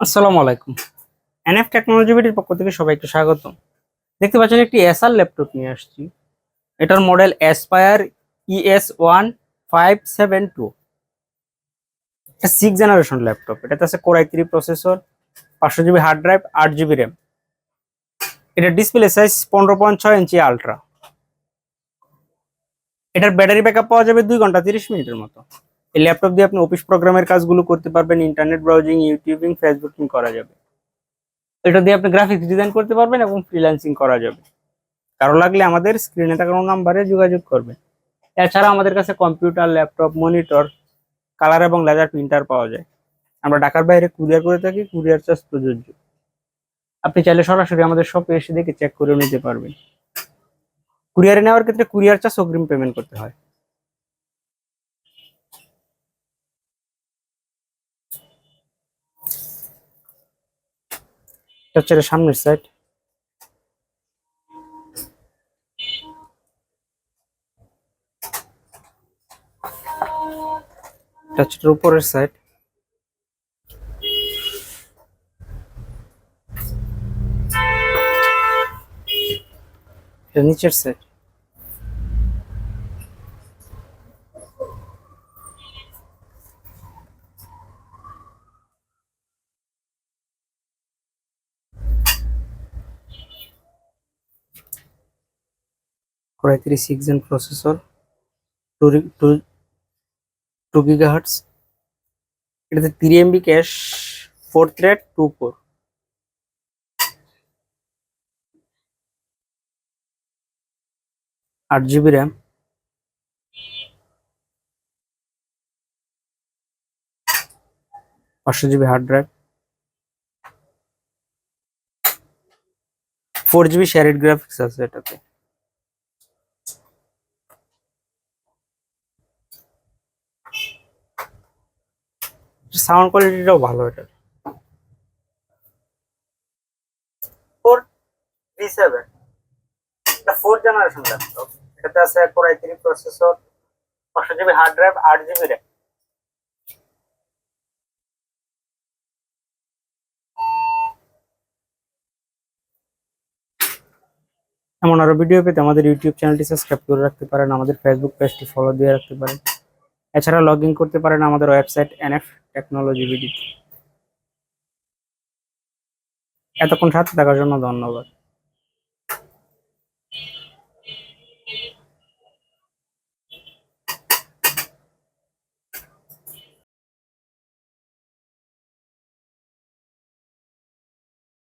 আসসালামু আলাইকুম। NF technology বিডির পক্ষ থেকে সবাইকে স্বাগত। দেখতে পাচ্ছেন একটি এসার ল্যাপটপ নিয়ে আসছি। এটার মডেল অ্যাসপায়ার ES1572। এটা 6 জেনারেশন ল্যাপটপ। এটাতে আছে core i3 processor, 500 GB hard drive, 8 GB RAM. এটার ডিসপ্লে সাইজ 15.6 ইঞ্চি আলট্রা। এটার ব্যাটারি ব্যাকআপ পাওয়া যাবে 2 ঘন্টা 30 মিনিটের মতো। এই ল্যাপটপ দিয়ে আপনি অফিস প্রোগ্রামের কাজগুলো করতে পারবেন, ইন্টারনেট ব্রাউজিং, ইউটিউবিং, ফেসবুকিং করা যাবে। এটা দিয়ে আপনি গ্রাফিক্স ডিজাইন করতে পারবেন এবং ফ্রিল্যান্সিং করা যাবে। কারো লাগলে আমাদের স্ক্রিনে থাকা নাম্বারে যোগাযোগ করবেন। এছাড়া আমাদের কাছে কম্পিউটার, ল্যাপটপ, মনিটর, কালার এবং লেজার প্রিন্টার পাওয়া যায়। আমরা ঢাকার বাইরে কুরিয়ার করে থাকি, কুরিয়ার চার্জ প্রযোজ্য। আপনি চাইলে সরাসরি আমাদের শপে এসে দেখে চেক করে নিতে পারবেন। কুরিয়ারে নেওয়ার ক্ষেত্রে কুরিয়ার চার্জ অগ্রিম পেমেন্ট করতে হয়। এটা হচ্ছে এর সামনের সাইড। এটা হচ্ছে এর উপরের সাইড। এটা নিচের side. Core i3 6 gen processor, 2 gigahertz. এটাতে 3 MB cache, 4 thread, 2 core. 8 GB RAM, 500 GB hard drive, 4 GB shared graphics আছে এটাতে। সাউন্ড কোয়ালিটিটাও ভালো এটার। 4V7, এটা 4 জেনারেশন ল্যাপটপ। এটাতে আছে core i3 processor, 500 GB hard drive, 8 GB RAM. এমন আরো ভিডিও পেতে আমাদের ইউটিউব চ্যানেলটি সাবস্ক্রাইব করে রাখতে পারেন, আমাদের ফেসবুক পেজটি ফলো দিয়ে রাখতে পারেন। এছাড়া লগ ইন করতে পারেন আমাদের ওয়েবসাইট এনএফ টেকনোলজি বিডি। এতক্ষণ সাথে থাকার জন্য ধন্যবাদ।